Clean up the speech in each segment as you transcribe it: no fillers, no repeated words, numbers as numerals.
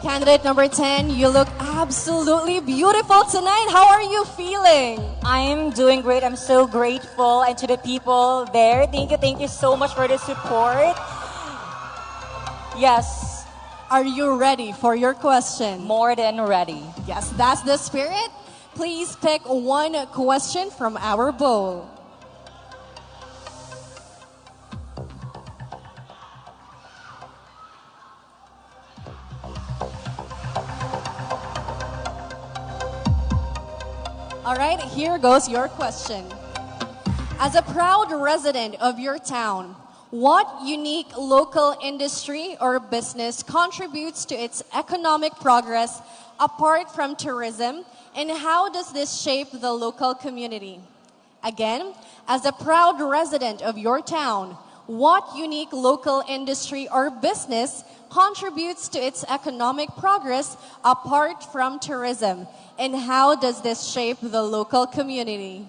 Candidate number 10, you look absolutely beautiful tonight. How are you feeling? I'm doing great. I'm so grateful. And to the people there, thank you so much for the support. Yes. Are you ready for your question? More than ready. Yes, that's the spirit. Please pick one question from our bowl. All right, here goes your question. As a proud resident of your town, what unique local industry or business contributes to its economic progress apart from tourism, and how does this shape the local community? Again, as a proud resident of your town, what unique local industry or business contributes to its economic progress apart from tourism, and how does this shape the local community?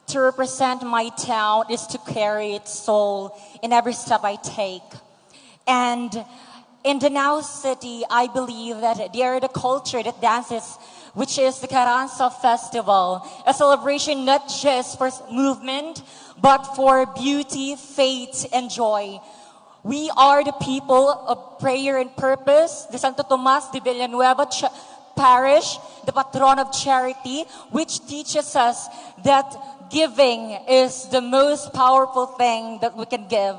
To represent my town is to carry its soul in every step I take. And in the Now City, I believe that they are the culture that dances, which is the Carranza Festival, a celebration not just for movement, but for beauty, faith, and joy. We are the people of prayer and purpose, the Santo Tomas de Villanueva Parish, the patron of charity, which teaches us that giving is the most powerful thing that we can give.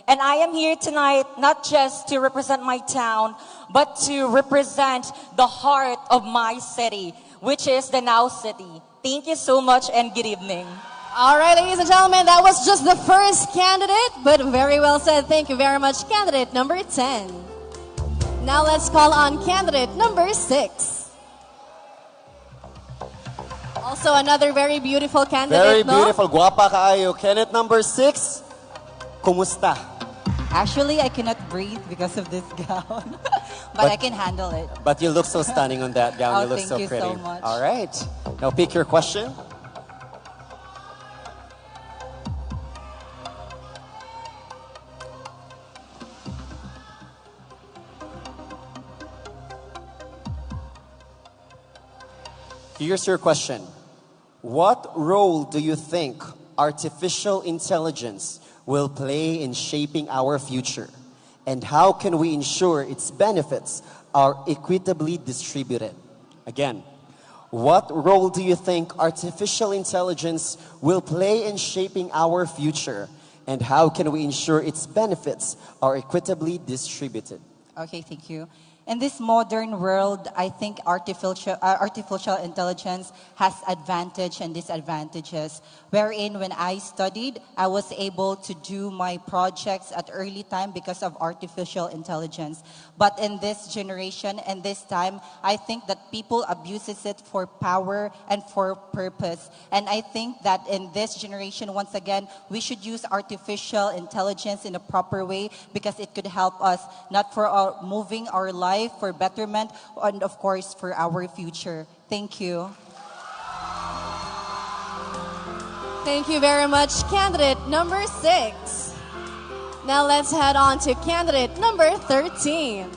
And I am here tonight not just to represent my town, but to represent the heart of my city, which is the Now City. Thank you so much and good evening. All right, ladies and gentlemen, that was just the first candidate, but very well said. Thank you very much, candidate number 10. Now let's call on candidate number 6. Also another very beautiful candidate, Very no? beautiful. Guapa kaayo. Candidate number 6, kumusta? Actually, I cannot breathe because of this gown, but I can handle it. But you look so stunning on that gown. Oh, You look thank so you pretty. so much. All right. Now pick your question. Here's your question. What role do you think artificial intelligence will play in shaping our future? And how can we ensure its benefits are equitably distributed? Again, what role do you think artificial intelligence will play in shaping our future? And how can we ensure its benefits are equitably distributed? Okay, thank you. In this modern world, I think artificial intelligence has advantage and disadvantages. Wherein when I studied, I was able to do my projects at early time because of artificial intelligence. But in this generation and this time, I think that people abuses it for power and for purpose. And I think that in this generation, once again, we should use artificial intelligence in a proper way because it could help us not for moving our life, for betterment, and of course for our future. Thank you. Thank you very much, candidate number 6. Now let's head on to candidate number 13.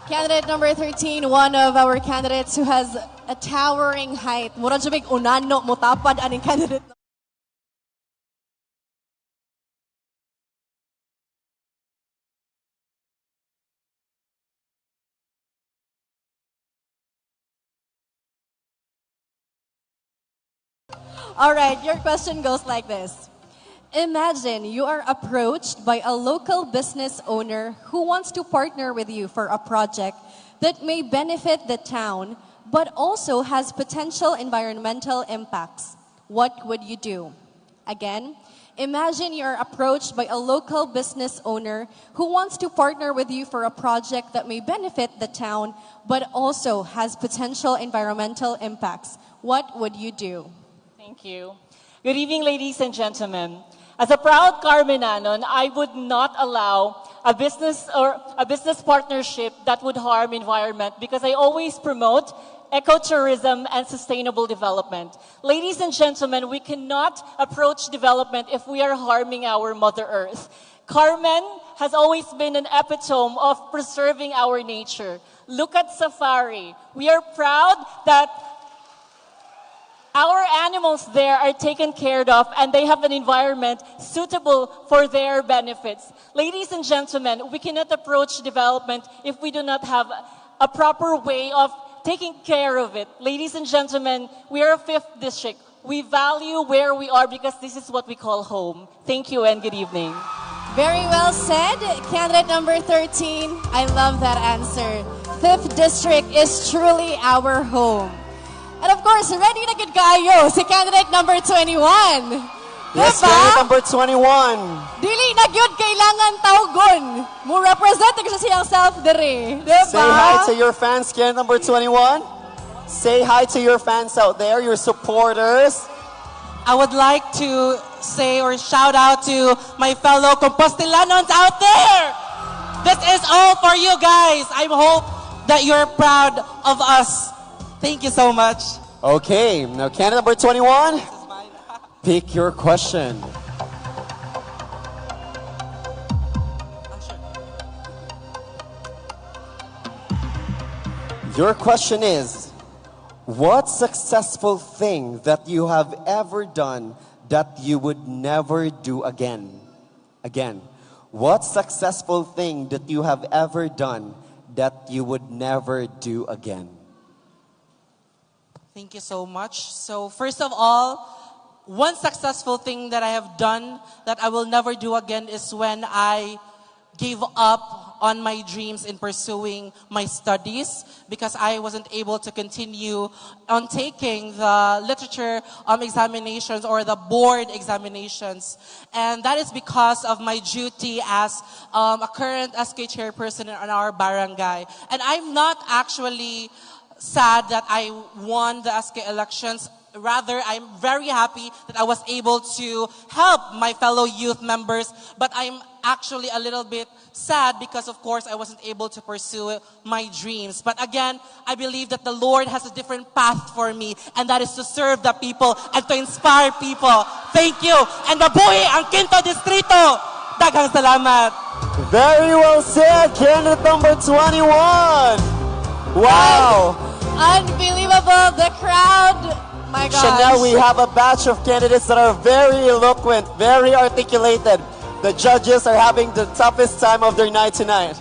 Candidate number 13, one of our candidates who has a towering height. Mura jubig unano mutapad aning candidate. All right, your question goes like this. Imagine you are approached by a local business owner who wants to partner with you for a project that may benefit the town, but also has potential environmental impacts. What would you do? Again, imagine you're approached by a local business owner who wants to partner with you for a project that may benefit the town, but also has potential environmental impacts. What would you do? Thank you. Good evening, ladies and gentlemen. As a proud Carmenanon, I would not allow a business partnership that would harm environment because I always promote ecotourism and sustainable development. Ladies and gentlemen, we cannot approach development if we are harming our Mother Earth. Carmen has always been an epitome of preserving our nature. Look at Safari. We are proud that our animals there are taken care of and they have an environment suitable for their benefits. Ladies and gentlemen, we cannot approach development if we do not have a proper way of taking care of it. Ladies and gentlemen, we are a 5th district. We value where we are because this is what we call home. Thank you and good evening. Very well said. Candidate number 13, I love that answer. 5th district is truly our home. And of course, ready na gid kayo si candidate number 21. Yes, Diba? candidate number 21. Dili na gyud kailangan tawgon. Mo represent ko siyang self diri. Diba? Say hi to your fans, candidate number 21. Say hi to your fans out there, your supporters. I would like to say or shout out to my fellow Compostelanons out there. This is all for you guys. I hope that you're proud of us. Thank you so much. Okay, now candidate number 21, pick your question. Your question is, what successful thing that you have ever done that you would never do again? Again, what successful thing that you have ever done that you would never do again? Thank you so much. So first of all, one successful thing that I have done that I will never do again is when I gave up on my dreams in pursuing my studies because I wasn't able to continue on taking the literature examinations or the board examinations. And that is because of my duty as a current SK chairperson in our barangay. And I'm not actually sad that I won the SK elections. Rather, I'm very happy that I was able to help my fellow youth members. But I'm actually a little bit sad because, of course, I wasn't able to pursue my dreams. But again, I believe that the Lord has a different path for me, and that is to serve the people and to inspire people. Thank you. And mabuhay ang Quinto Distrito. Daghang salamat. Very well said, candidate number 21. Wow. Unbelievable. The crowd. My gosh. Chanel, we have a batch of candidates that are very eloquent, very articulated. The judges are having the toughest time of their night tonight.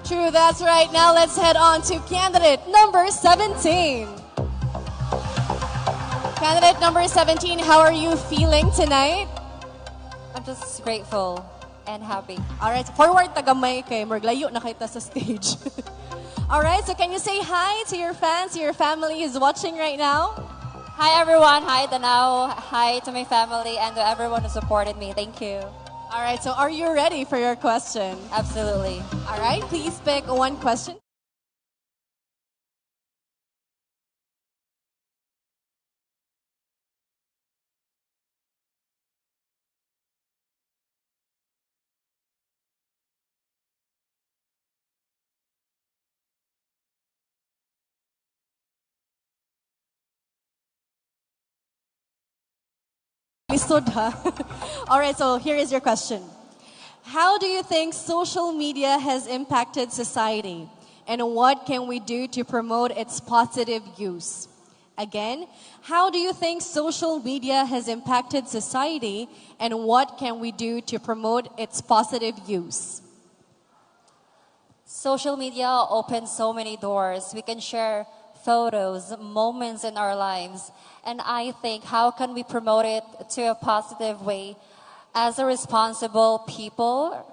True, that's right. Now let's head on to candidate number 17. Candidate number 17, how are you feeling tonight? I'm just grateful and happy. All right, forward tagamay kay Merglayo na kita sa stage. All right, so can you say hi to your fans, your family is watching right now? Hi everyone, hi Danao, hi to my family and to everyone who supported me. Thank you. All right, so are you ready for your question? Absolutely. All right, please pick one question. Lisod ha? All right, so here is your question. How do you think social media has impacted society? And what can we do to promote its positive use? Again, how do you think social media has impacted society? And what can we do to promote its positive use? Social media opens so many doors. We can share photos, moments in our lives. And I think, how can we promote it to a positive way? As a responsible people,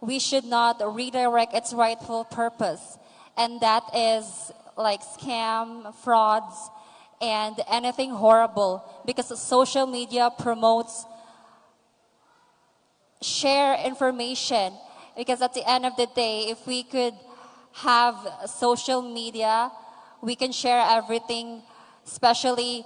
we should not redirect its rightful purpose. And that is like scam, frauds, and anything horrible. Because social media promotes share information. Because at the end of the day, if we could have social media, we can share everything, especially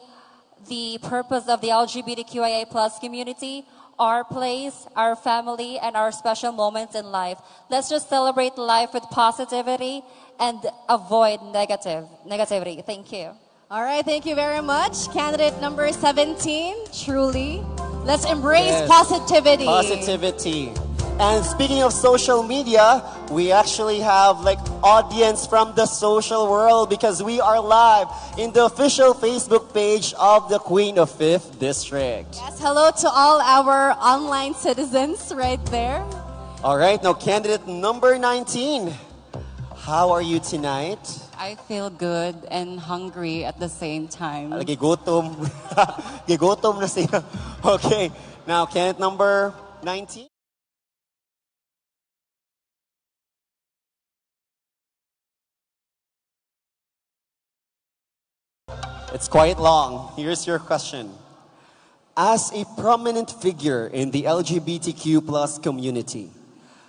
the purpose of the LGBTQIA plus community, our place, our family, and our special moments in life. Let's just celebrate life with positivity and avoid negativity. Thank you. All right, thank you very much. Candidate number 17, truly. Let's embrace Yes. positivity. Positivity. And speaking of social media, we actually have like audience from the social world because we are live in the official Facebook page of the Queen of Fifth District. Yes, hello to all our online citizens right there. All right, now candidate number 19. How are you tonight? I feel good and hungry at the same time. Gigutom. Gigutom na siya. Okay, now candidate number 19. It's quite long. Here's your question. As a prominent figure in the LGBTQ plus community,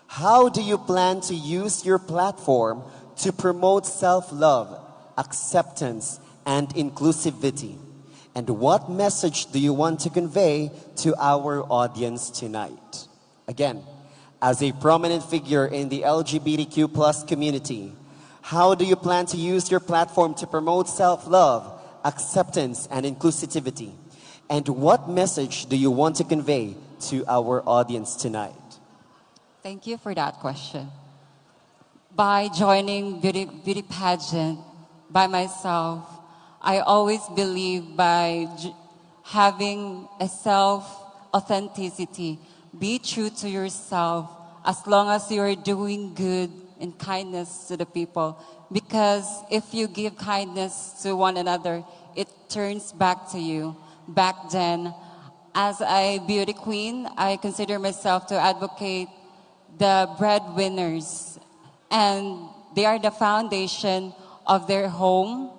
how do you plan to use your platform to promote self-love, acceptance, and inclusivity? And what message do you want to convey to our audience tonight? Again, as a prominent figure in the LGBTQ plus community, how do you plan to use your platform to promote self-love, acceptance, and inclusivity? And what message do you want to convey to our audience tonight? Thank you for that question. By joining beauty pageant by myself, I always believe by having a self-authenticity. Be true to yourself as long as you are doing good and kindness to the people. Because if you give kindness to one another, it turns back to you. Back then, as a beauty queen, I consider myself to advocate the breadwinners. And they are the foundation of their home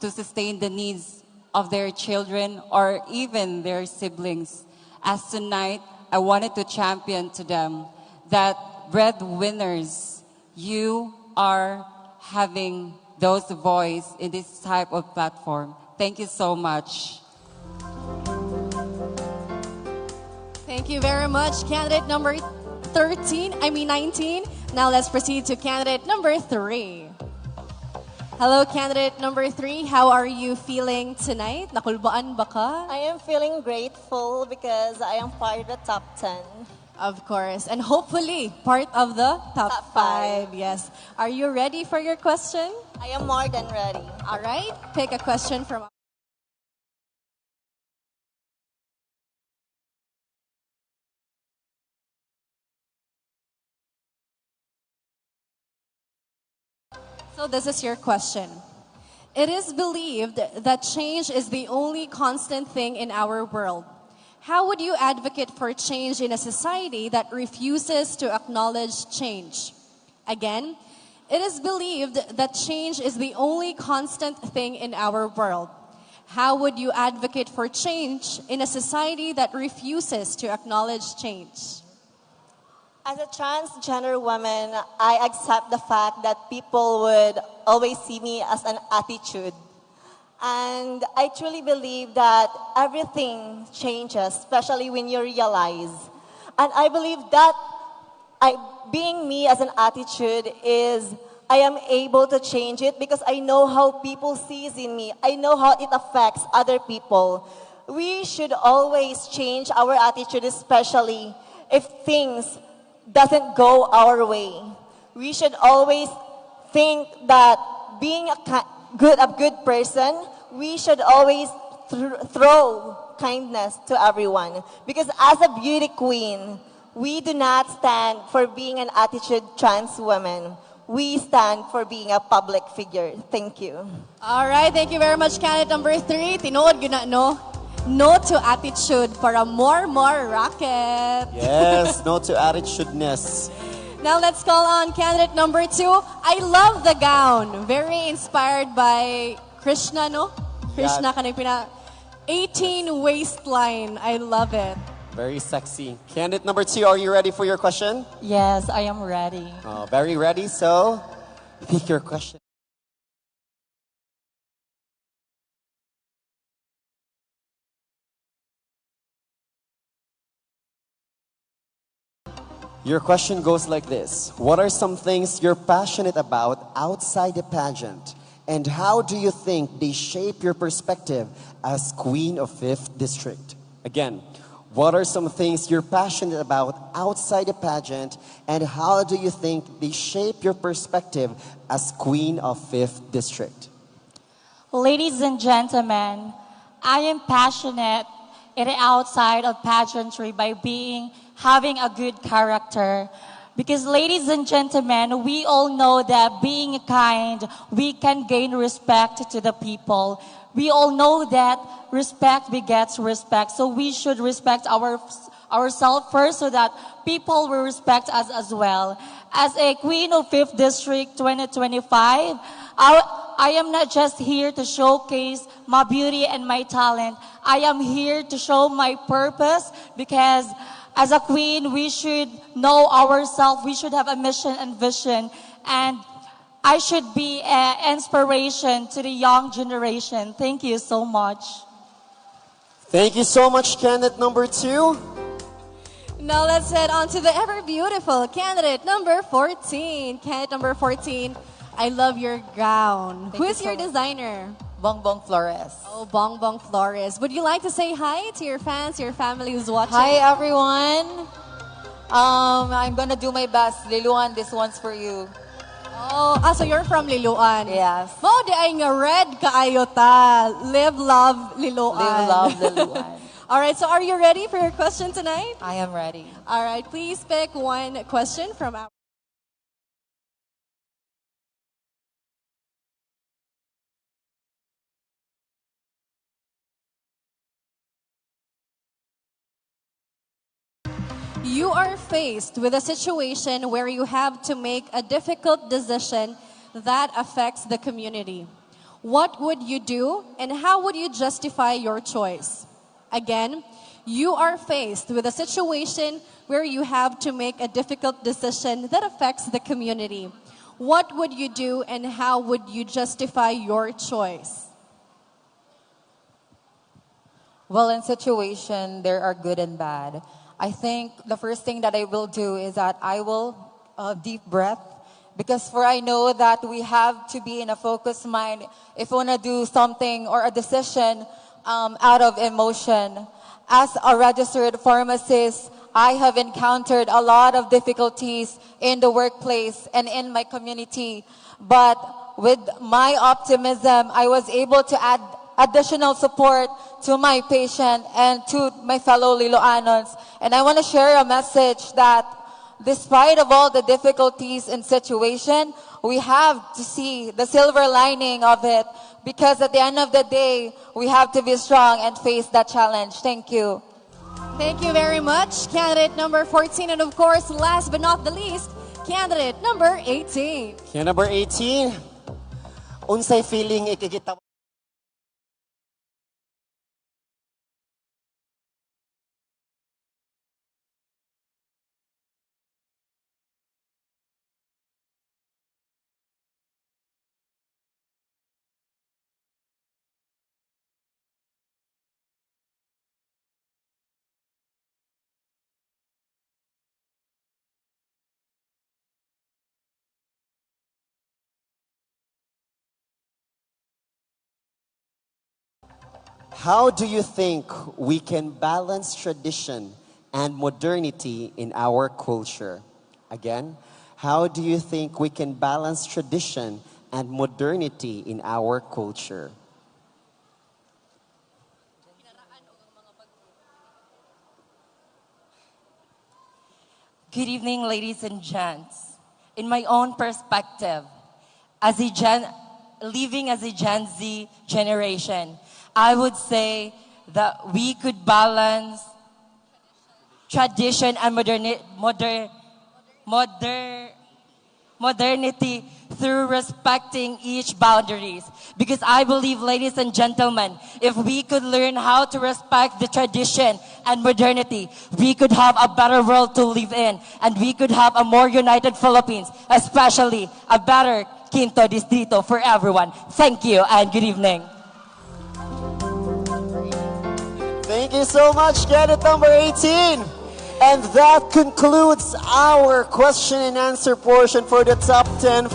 to sustain the needs of their children or even their siblings. As tonight, I wanted to champion to them that breadwinners, you are having those voice in this type of platform. Thank you so much. Thank you very much, candidate number 19. Now let's proceed to candidate number 3. Hello, candidate number 3. How are you feeling tonight? Nakulbaan ba ka? I am feeling grateful because I am part of the top 10. Of course. And hopefully, part of the top 5. Yes. Are you ready for your question? I am more than ready. All right. Pick a question from... So this is your question. It is believed that change is the only constant thing in our world. How would you advocate for change in a society that refuses to acknowledge change? Again, it is believed that change is the only constant thing in our world. How would you advocate for change in a society that refuses to acknowledge change? As a transgender woman, I accept the fact that people would always see me as an attitude. And I truly believe that everything changes, especially when you realize. And I believe that being me as an attitude is I am able to change it because I know how people sees in me. I know how it affects other people. We should always change our attitude, especially if things doesn't go our way. We should always think that being a good person, we should always throw kindness to everyone. Because as a beauty queen, we do not stand for being an attitude trans woman. We stand for being a public figure. Thank you. All right, thank you very much, candidate number 3. Tinood yun na, no? No to attitude para more racket. Yes, no to attitudeness. Now let's call on candidate number 2. I love the gown. Very inspired by Krishna, no? Krishna kanang 18 waistline. I love it. Very sexy. Candidate number 2, are you ready for your question? Yes, I am ready. Oh, very ready, so pick your question. Your question goes like this. What are some things you're passionate about outside the pageant? And how do you think they shape your perspective as Queen of Fifth District? Again, What are some things you're passionate about outside the pageant, and how do you think they shape your perspective as Queen of 5th District? Ladies and gentlemen, I am passionate in the outside of pageantry by having a good character. Because ladies and gentlemen, we all know that being kind, we can gain respect to the people. We all know that respect begets respect. So we should respect ourselves first so that people will respect us as well. As a Queen of 5th District 2025, I am not just here to showcase my beauty and my talent. I am here to show my purpose because as a queen, we should know ourselves. We should have a mission and vision. And I should be an inspiration to the young generation. Thank you so much. Thank you so much, candidate number 2. Now let's head on to the ever beautiful candidate number 14. Candidate number 14, I love your gown. Thank Who is you your so much. designer? Bongbong Flores. Oh, Bongbong Flores. Would you like to say hi to your fans, your family who's watching? Hi everyone. I'm gonna do my best. Liluan, this one's for you. Oh, so you're from Liloan. Yes. Mao di ay nga red kaayo ta. Live, love, Liloan. Live, love, Liluan. All right, so are you ready for your question tonight? I am ready. All right, please pick one question from our... You are faced with a situation where you have to make a difficult decision that affects the community. What would you do and how would you justify your choice? Again, you are faced with a situation where you have to make a difficult decision that affects the community. What would you do and how would you justify your choice? Well, in situation, there are good and bad. I think the first thing that I will do is that I will deep breath, because for I know that we have to be in a focused mind if we want to do something or a decision out of emotion. As a registered pharmacist, I have encountered a lot of difficulties in the workplace and in my community. But with my optimism, I was able to add additional support to my patient and to my fellow Liloanos. And I want to share a message that despite of all the difficulties and situation, we have to see the silver lining of it, because at the end of the day, we have to be strong and face that challenge. Thank you. Thank you very much, candidate number 14. And of course, last but not the least, candidate number 18. Candidate number 18, unsay feeling ikikita? How do you think we can balance tradition and modernity in our culture? Again, how do you think we can balance tradition and modernity in our culture? Good evening, ladies and gents. In my own perspective, living as a Gen Z generation, I would say that we could balance tradition and modernity through respecting each boundaries. Because I believe, ladies and gentlemen, if we could learn how to respect the tradition and modernity, we could have a better world to live in, and we could have a more united Philippines, especially a better Quinto Distrito for everyone. Thank you and good evening. Thank you so much, candidate number 18. And that concludes our question and answer portion for the top 10